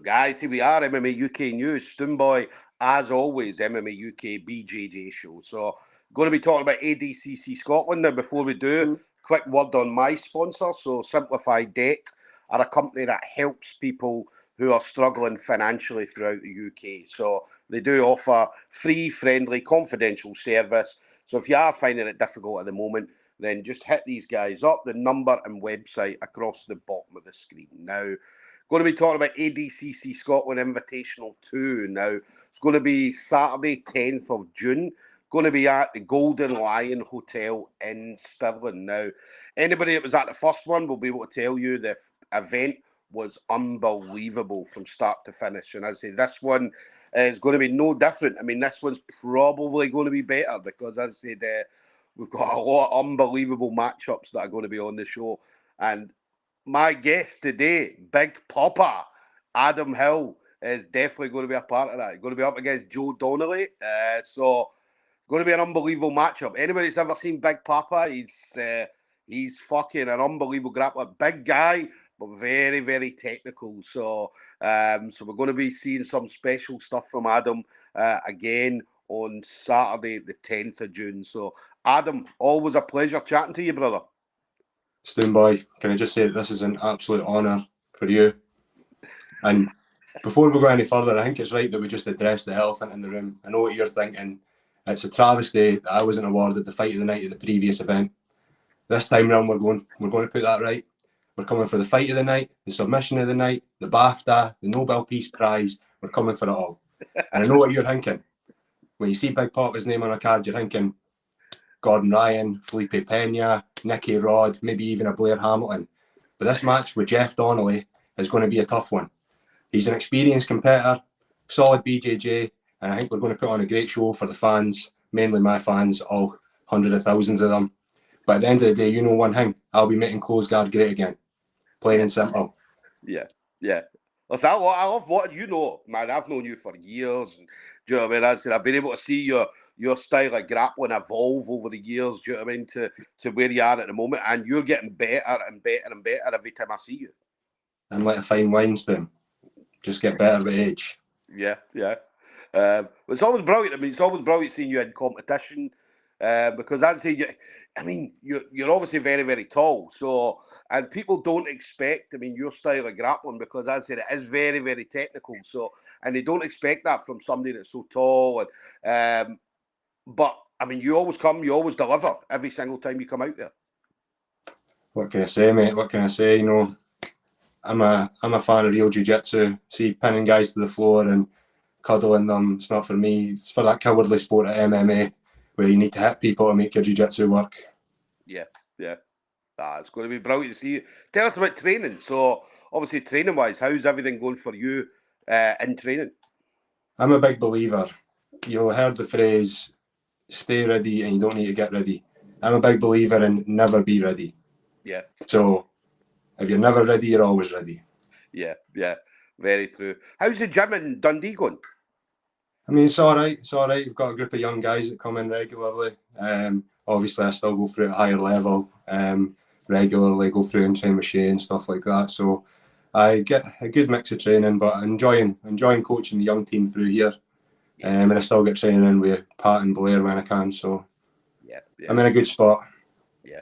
Guys, here we are, MMA UK News, Stoomboy, as always, MMA UK BJJ show. So, going to be talking about ADCC Scotland. Now, before we do, quick word on my sponsor. So, Simplify Debt are a company that helps people who are struggling financially throughout the UK. So, they do offer free, friendly, confidential service. So, if you are finding it difficult at the moment, then just hit these guys up, the number and website across the bottom of the screen. Now, going to be talking about ADCC Scotland Invitational 2. Now, it's going to be Saturday, 10th of June. Going to be at the Golden Lion Hotel in Stirling. Now, anybody that was at the first one will be able to tell you the event was unbelievable from start to finish. And as I say, this one is going to be no different. I mean, this one's probably going to be better because, as I said, we've got a lot of unbelievable matchups that are going to be on the show. And my guest today, Big Poppa, Adam Hill, is definitely going to be a part of that. He's going to be up against Joe Donnelly. So it's going to be an unbelievable matchup. Anybody that's ever seen Big Poppa, he's fucking an unbelievable grappler. Big guy, but very, very technical. So we're going to be seeing some special stuff from Adam again on Saturday, the 10th of June. So, Adam, always a pleasure chatting to you, brother. Stoomboy, can I just say that this is an absolute honour for you? And before we go any further, I think it's right that we just address the elephant in the room. I know what you're thinking. It's a travesty that I wasn't awarded the fight of the night at the previous event. This time round, we're going to put that right. We're coming for the fight of the night, the submission of the night, the BAFTA, the Nobel Peace Prize. We're coming for it all. And I know what you're thinking. When you see Big Poppa's name on a card, you're thinking Gordon Ryan, Felipe Pena, Nicky Rod, maybe even a Blair Hamilton. But this match with Jeff Donnelly is going to be a tough one. He's an experienced competitor, solid BJJ, and I think we're going to put on a great show for the fans, mainly my fans, all hundreds of thousands of them. But at the end of the day, you know one thing, I'll be making close guard great again. Plain and simple. Yeah. Listen, I love what you know, man. I've known you for years. And, do you know what I mean? I've been able to see your style of grappling evolve over the years, do you know what I mean, to where you are at the moment, and you're getting better and better and better every time I see you. And like a fine wine, Stoom, just get better with age. Yeah. It's always brilliant. I mean, it's always brilliant seeing you in competition because, as I say, you're obviously very, very tall, so. And people don't expect, I mean, your style of grappling, because as I said, it is very, very technical. So, and they don't expect that from somebody that's so tall. And but I mean, you always deliver every single time you come out there. What can I say, mate? What can I say? You know, I'm a fan of real jiu-jitsu. See, pinning guys to the floor and cuddling them, it's not for me. It's for that cowardly sport of MMA where you need to hit people to make your jiu-jitsu work. Yeah. It's going to be brilliant to see you. Tell us about training. So, obviously, training-wise, how's everything going for you in training? I'm a big believer. You'll heard the phrase, stay ready and you don't need to get ready. I'm a big believer in never be ready. Yeah. So, if you're never ready, you're always ready. Yeah. Very true. How's the gym in Dundee going? I mean, it's all right. We've got a group of young guys that come in regularly. Obviously, I still go through at a higher level. Regularly go through and train with Shay and stuff like that. So I get a good mix of training, but enjoying coaching the young team through here. And I still get training with Pat and Blair when I can. So yeah. I'm in a good spot. Yeah.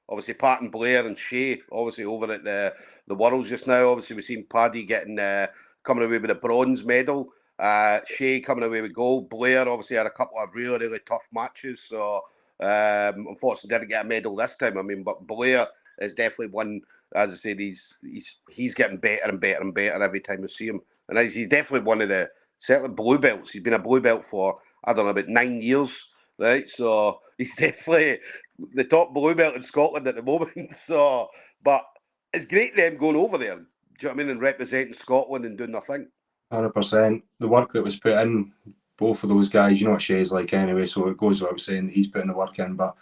Obviously, Pat and Blair and Shay, obviously over at the Worlds just now. Obviously, we've seen Paddy coming away with a bronze medal. Shay coming away with gold. Blair obviously had a couple of really, really tough matches. So unfortunately didn't get a medal this time. I mean, but Blair is definitely one, as I said, he's getting better and better and better every time we see him. And he's definitely one of the, certainly blue belts. He's been a blue belt for, I don't know, about 9 years, right? So he's definitely the top blue belt in Scotland at the moment. So, but it's great them going over there, do you know what I mean, and representing Scotland and doing their thing. 100%. The work that was put in, both of those guys, you know what Shay's like anyway, so it goes without saying that he's putting the work in. But,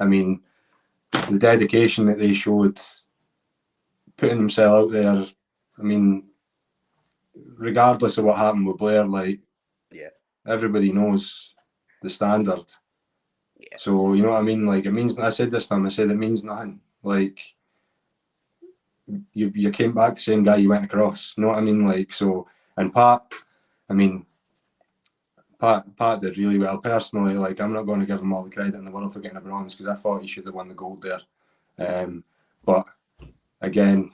I mean, the dedication that they showed, putting themselves out there, I mean, regardless of what happened with Blair, like, yeah, everybody knows the standard. Yeah. So, you know what I mean? Like, it means, I said this time, it means nothing. Like, you came back the same guy you went across. You know what I mean? Like, so And Pat, I mean, Pat did really well. Personally, like, I'm not going to give him all the credit in the world for getting a bronze, because I thought he should have won the gold there. But again,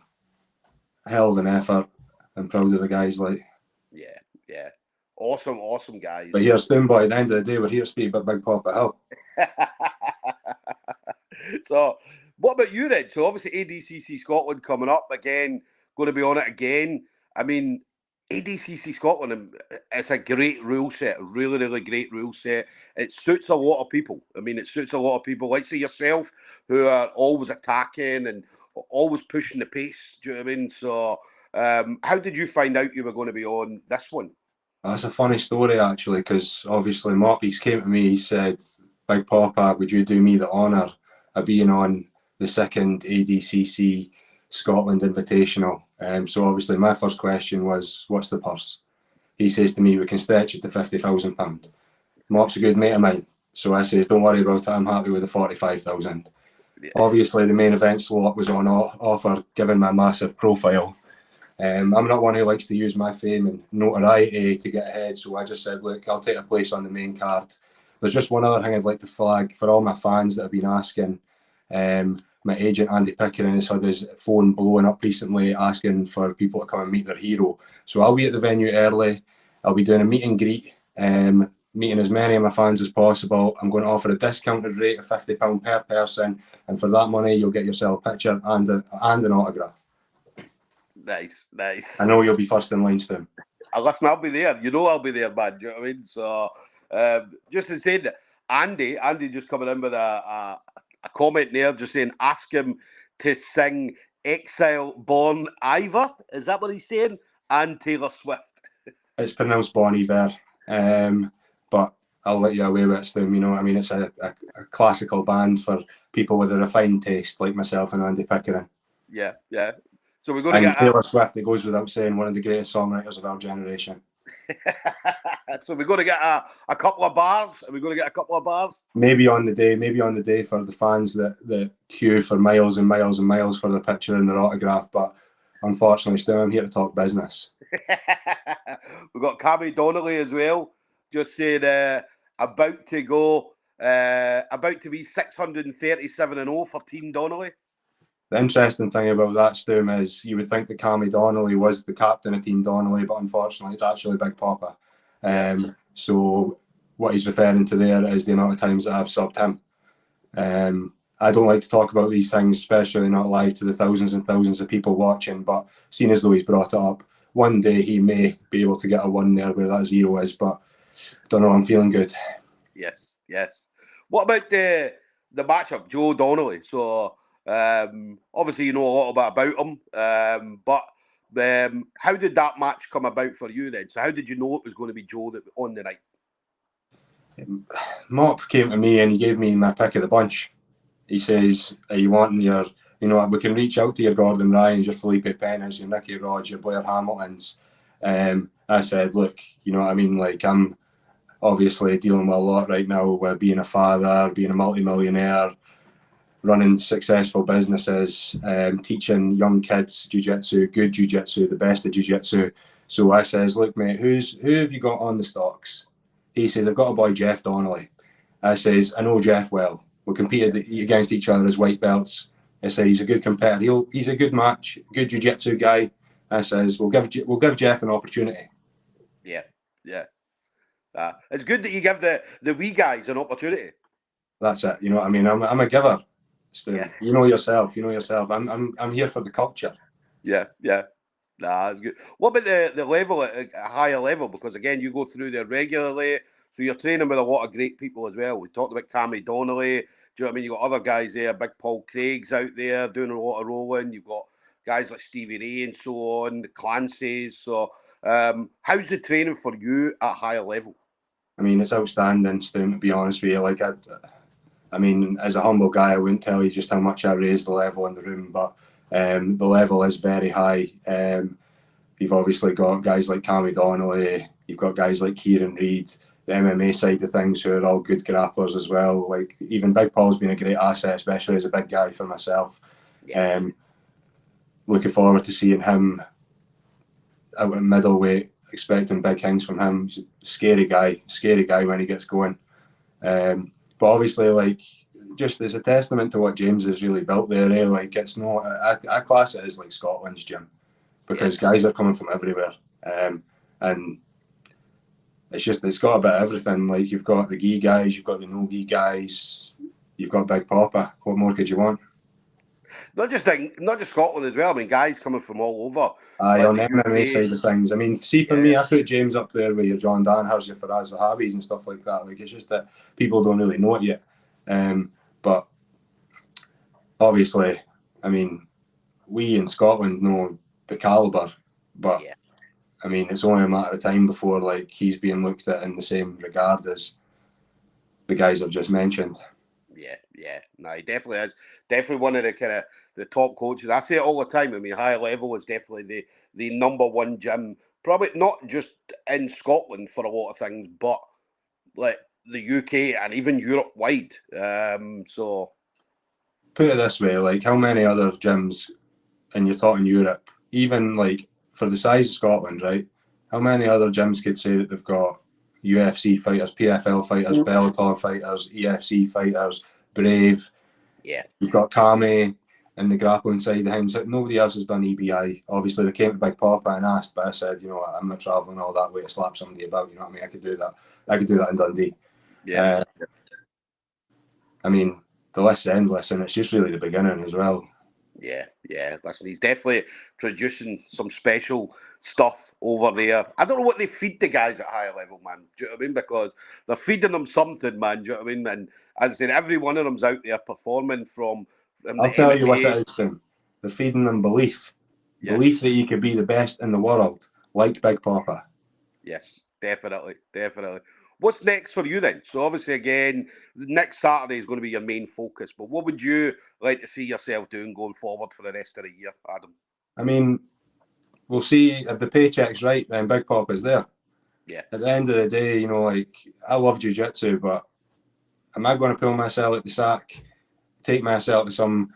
hell of an effort. I'm proud of the guys. Like, yeah, awesome guys. But here, Stoomboy, at the end of the day, we're here to speak about Big Poppa Hill. So, what about you then? So, obviously, ADCC Scotland coming up again, going to be on it again. I mean, ADCC Scotland, it's a great rule set, a really great rule set. It suits a lot of people. I mean, it suits a lot of people, like say yourself, who are always attacking and always pushing the pace. Do you know what I mean? So, how did you find out you were going to be on this one? That's a funny story, actually, because obviously Moppy's came to me, he said, Big Poppa, would you do me the honour of being on the second ADCC Scotland Invitational? So obviously my first question was, what's the purse? He says to me, we can stretch it to £50,000. Mop's a good mate of mine, so I says, don't worry about it, I'm happy with the 45,000. Yeah. Obviously the main event slot was on offer, given my massive profile. I'm not one who likes to use my fame and notoriety to get ahead, so I just said, look, I'll take a place on the main card. There's just one other thing I'd like to flag for all my fans that have been asking. My agent, Andy Pickering, has had his phone blowing up recently asking for people to come and meet their hero. So I'll be at the venue early. I'll be doing a meet and greet, meeting as many of my fans as possible. I'm going to offer a discounted rate of £50 per person, and for that money, you'll get yourself a picture and an autograph. Nice. I know you'll be first in line, Stim. Listen, I'll be there. You know I'll be there, man. Do you know what I mean? So, just to say that Andy just coming in with a comment there, just saying, ask him to sing Exile Born Iver. Is that what he's saying? And Taylor Swift. It's pronounced Bon Iver, but I'll let you away with it, Stim. You know what I mean? It's a classical band for people with a refined taste like myself and Andy Pickering. Yeah. So we're going to get Taylor Swift, it goes without saying, one of the greatest songwriters of our generation. So we're going to get a couple of bars. Are we going to get a couple of bars? Maybe on the day for the fans that queue for miles and miles and miles for the picture and their autograph. But unfortunately, still, I'm here to talk business. We've got Cammy Donnelly as well, just saying about to be 637-0 for Team Donnelly. The interesting thing about that, Stoom, is you would think that Cammy Donnelly was the captain of Team Donnelly, but unfortunately it's actually Big Poppa. So what he's referring to there is the amount of times that I've subbed him. I don't like to talk about these things, especially not live to the thousands and thousands of people watching, but seeing as though he's brought it up, one day he may be able to get a 1 there where that 0 is, but don't know, I'm feeling good. Yes. What about the matchup, Joe Donnelly? So obviously you know a lot about him, but how did that match come about for you then? So how did you know it was going to be Joe that on the night? Mop came to me and he gave me my pick of the bunch. He says, are you wanting your, we can reach out to your Gordon Ryans, your Felipe Penas, your Nicky Rods, your Blair Hamiltons. I said, look, you know what I mean? Like, I'm obviously dealing with a lot right now with being a father, being a multi-millionaire, running successful businesses, teaching young kids jiu-jitsu, good jiu-jitsu, the best of jiu-jitsu. So I says, look, mate, who have you got on the stocks? He says, I've got a boy, Jeff Donnelly. I says, I know Jeff well. We competed against each other as white belts. I said, he's a good competitor. He's a good match, good jiu-jitsu guy. I says, we'll give Jeff an opportunity. Yeah. It's good that you give the wee guys an opportunity. That's it. You know what I mean? I'm a giver. Yeah. You know yourself. I'm here for the culture. Yeah. Nah, it's good. What about the level at a higher level? Because again, you go through there regularly, so you're training with a lot of great people as well. We talked about Cammy Donnelly. Do you know what I mean? You got other guys there, Big Paul Craig's out there doing a lot of rolling. You've got guys like Stevie Ray and so on, the Clancy's. So, how's the training for you at a higher level? I mean, it's outstanding, Stu, to be honest with you. Like, I mean, as a humble guy, I wouldn't tell you just how much I raised the level in the room, but the level is very high. You've obviously got guys like Cammy Donnelly, you've got guys like Kieran Reid, the MMA side of things, who are all good grapplers as well. Like, even Big Paul's been a great asset, especially as a big guy for myself. Looking forward to seeing him out at middleweight expecting big things from him. He's a scary guy when he gets going. But obviously, like, just as a testament to what James has really built there, like, it's not, I class it as like Scotland's gym, because guys are coming from everywhere. And it's got a bit of everything. Like, you've got the gi guys, you've got the no gi guys, you've got Big Poppa. What more could you want? Not just Scotland as well. I mean, guys coming from all over. Aye, like on the MMA side of things. I mean, see, for me, I put James up there with your John Danaher's, your Faraz Zahabis and stuff like that. Like, it's just that people don't really know it yet. But obviously, I mean, we in Scotland know the calibre, but I mean, it's only a matter of time before, like, he's being looked at in the same regard as the guys I've just mentioned. No, he definitely is. Definitely one of the kind of the top coaches. I say it all the time. I mean, High Level is definitely the number one gym, probably not just in Scotland for a lot of things, but like the UK and even Europe wide. So put it this way, like, how many other gyms, and you're talking Europe, even like for the size of Scotland, right? How many other gyms could say that they've got UFC fighters, PFL fighters, Bellator fighters, EFC fighters, Brave? You've got Kami and the grappling side of things. Nobody else has done EBI. Obviously, they came to Big Poppa and asked, but I said, you know what, I'm not travelling all that way to slap somebody about. You know what I mean? I could do that. I could do that in Dundee. I mean, the list's endless, and it's just really the beginning as well. Listen, he's definitely producing some special stuff over there. I don't know what they feed the guys at High Level, man. Do you know what I mean? Because they're feeding them something, man. Do you know what I mean? And as I said, every one of them's out there performing from I'll tell you what it is, Tim. They're feeding them belief. Belief that you could be the best in the world, like Big Poppa. Yes, definitely. What's next for you then? So obviously, again, next Saturday is going to be your main focus. But what would you like to see yourself doing going forward for the rest of the year, Adam? I mean, we'll see if the paycheck's right, then Big Poppa's there. At the end of the day, you know, like, I love jiu-jitsu, but am I going to pull myself at the sack, take myself to some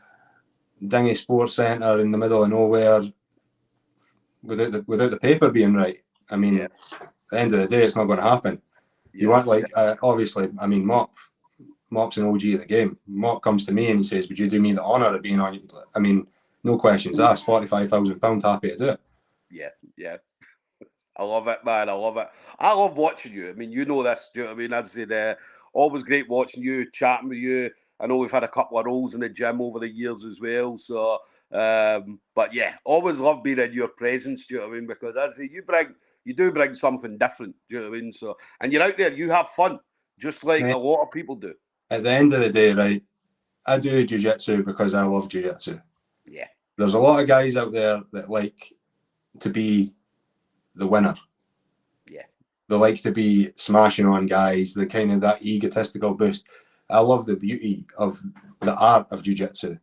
dingy sports centre in the middle of nowhere without the paper being right? I mean, at the end of the day, it's not going to happen. You want, like, obviously, I mean, Mop's an OG of the game. Mop comes to me and he says, would you do me the honour of being on? I mean, no questions asked. £45,000, happy to do it. I love it, man. I love it. I love watching you. I mean, you know this. Do you know what I mean? As I said, always great watching you, chatting with you. I know we've had a couple of roles in the gym over the years as well. So, but yeah, always love being in your presence. Do you know what I mean? Because as I say, you do bring something different. Do you know what I mean? So, and you're out there, you have fun, just like a lot of people do. At the end of the day, right, I do jiu-jitsu because I love jiu-jitsu. There's a lot of guys out there that like to be the winner. They like to be smashing on guys, the kind of that egotistical boost. I love the beauty of the art of jiu-jitsu.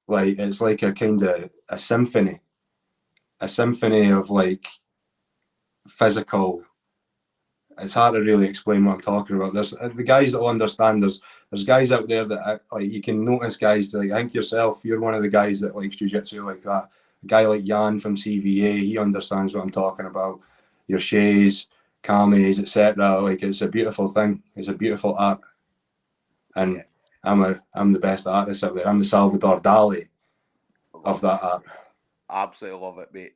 Like, it's like a kind of a symphony of, like, physical. It's hard to really explain what I'm talking about. There's the guys that will understand. There's guys out there that, like, you can notice guys, like, I think yourself, you're one of the guys that likes jiu-jitsu like that. A guy like Jan from CVA, he understands what I'm talking about. Your Shays, Kamis, etc. Like, it's a beautiful thing. It's a beautiful art. And I'm the best artist out there. I'm the Salvador Dali of that art. Absolutely love it, mate.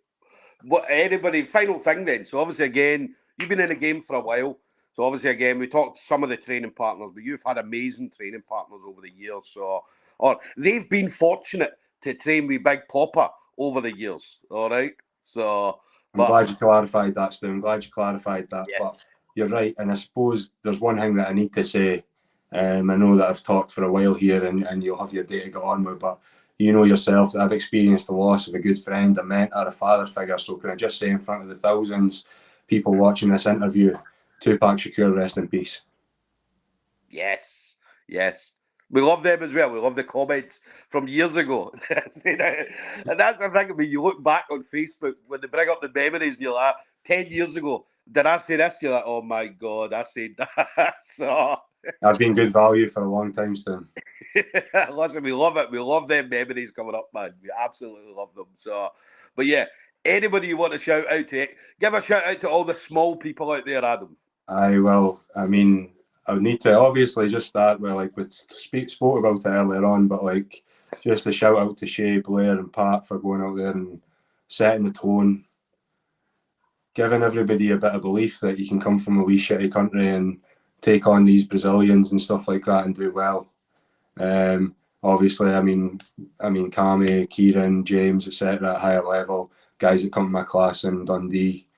What anybody? Final thing then. So obviously, again, you've been in the game for a while. So obviously, again, we talked to some of the training partners, but you've had amazing training partners over the years. So, or they've been fortunate to train with Big Poppa over the years. All right. So I'm glad you clarified that, Stu. I'm glad you clarified that. But you're right. And I suppose there's one thing that I need to say. I know that I've talked for a while here and you'll have your day to get on with, but you know yourself that I've experienced the loss of a good friend, a mentor, a father figure. So can I just say in front of the thousands people watching this interview, Tupac Shakur, rest in peace. Yes. We love them as well. We love the comments from years ago. And that's the thing. I mean, you look back on Facebook when they bring up the memories and you're like, 10 years ago, did I say this? You're like, oh my God, I said that. So I've been good value for a long time, Stu. Listen, we love it. We love them memories coming up, man. We absolutely love them. So, but yeah, Anybody you want to shout out to? Give a shout out to all the small people out there, Adam. I will. I mean, I would need to obviously just start with, like, we spoke about it earlier on, but like just a shout out to Shay, Blair, and Pat for going out there and setting the tone, giving everybody a bit of belief that you can come from a wee shitty country and take on these Brazilians and stuff like that and do well. Obviously, I mean, Kami, Kieran, James, etc. at higher level, guys that come to my class in Dundee.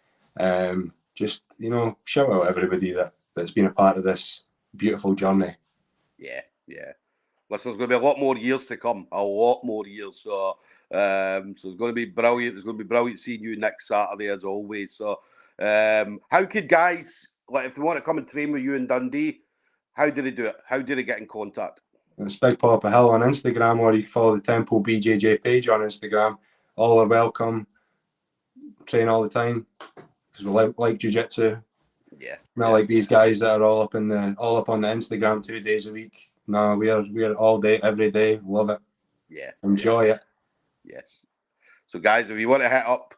Just, you know, shout out everybody that's been a part of this beautiful journey. Yeah. Listen, there's going to be a lot more years to come. A lot more years. So it's going to be brilliant. It's going to be brilliant seeing you next Saturday, as always. So how could guys, like, if they want to come and train with you in Dundee, how do they do it? How do they get in contact? It's Big Poppa Hill on Instagram, or you can follow the Temple BJJ page on Instagram. All are welcome. Train all the time because we like jiu-jitsu. Yeah. Not like these guys that are all up on the Instagram 2 days a week. No, we are all day, every day. Love it. Yeah. Enjoy it. Yes. So guys, if you want to hit up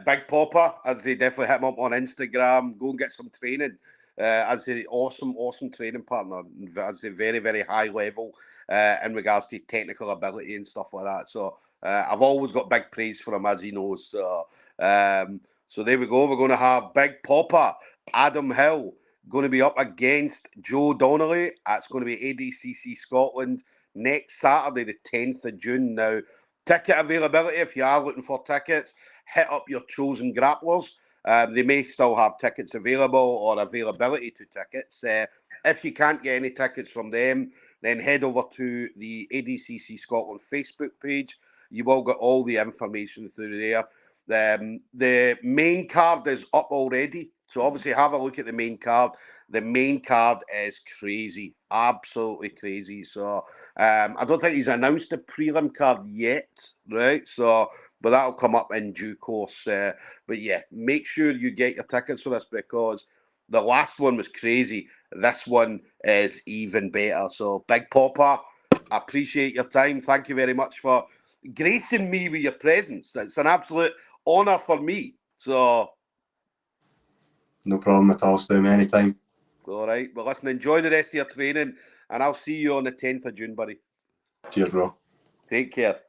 Big Poppa, as they definitely hit him up on Instagram, go and get some training. As an awesome training partner, as a very, very high level in regards to technical ability and stuff like that. So I've always got big praise for him, as he knows. So there we go. We're going to have Big Poppa, Adam Hill, going to be up against Joe Donnelly. That's going to be ADCC Scotland next Saturday, the 10th of June. Now, ticket availability, if you are looking for tickets, hit up your chosen grapplers. They may still have tickets available or availability to tickets. If you can't get any tickets from them, then head over to the ADCC Scotland Facebook page. You will get all the information through there. The main card is up already. So obviously have a look at the main card. The main card is crazy. Absolutely crazy. So I don't think he's announced the prelim card yet, right? So but that'll come up in due course. But yeah, make sure you get your tickets for this because the last one was crazy. This one is even better. So, Big Poppa, I appreciate your time. Thank you very much for gracing me with your presence. It's an absolute honour for me. So, no problem at all, Stoom, anytime. All right. Well, listen, enjoy the rest of your training, and I'll see you on the 10th of June, buddy. Cheers, bro. Take care.